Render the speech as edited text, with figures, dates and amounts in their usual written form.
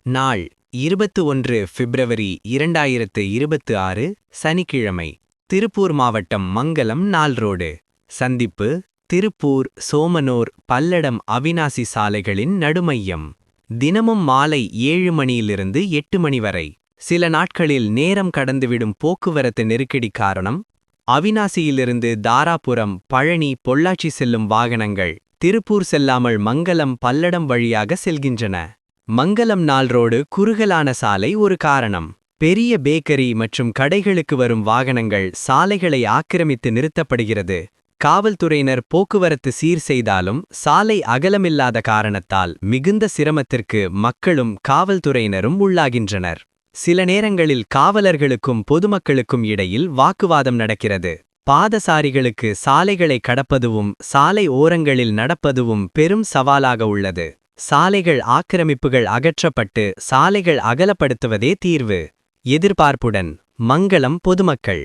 நாள் 21 பிப்ரவரி 2026 சனிக்கிழமை. திருப்பூர் மாவட்டம் மங்கலம் நாள் ரோடு சந்திப்பு திருப்பூர் சோமனூர் பல்லடம் அவிநாசி சாலைகளின் நடுமையம். தினமும் மாலை 7 மணியிலிருந்து 8 மணி வரை. சில நாட்களில் நேரம் கடந்துவிடும் போக்குவரத்து நெருக்கடி காரணம் அவிநாசியிலிருந்து தாராபுரம் பழனி பொள்ளாச்சி செல்லும் வாகனங்கள் திருப்பூர் செல்லாமல் மங்கலம் பல்லடம் வழியாக செல்கின்றன. மங்கலம் நாள் ரோடு குறுகலான சாலை ஒரு காரணம். பெரிய பேக்கரி மற்றும் கடைகளுக்கு வரும் வாகனங்கள் சாலைகளை ஆக்கிரமித்து நிறுத்தப்படுகிறது. காவல்துறையினர் போக்குவரத்து சீர் செய்தாலும் சாலை அகலமில்லாத காரணத்தால் மிகுந்த சிரமத்திற்கு மக்களும் காவல்துறையினரும் உள்ளாகின்றனர். சில நேரங்களில் காவலர்களுக்கும் பொதுமக்களுக்கும் இடையில் வாக்குவாதம் நடக்கிறது. பாதசாரிகளுக்கு சாலைகளை கடப்பதுவும் சாலை ஓரங்களில் நடப்பதுவும் பெரும் சவாலாக உள்ளது. சாலைகள் ஆக்கிரமிப்புகள் அகற்றப்பட்டு சாலைகள் அகலப்படுத்துவதே தீர்வு. எதிர்பார்ப்புடன் மங்கலம் பொதுமக்கள்.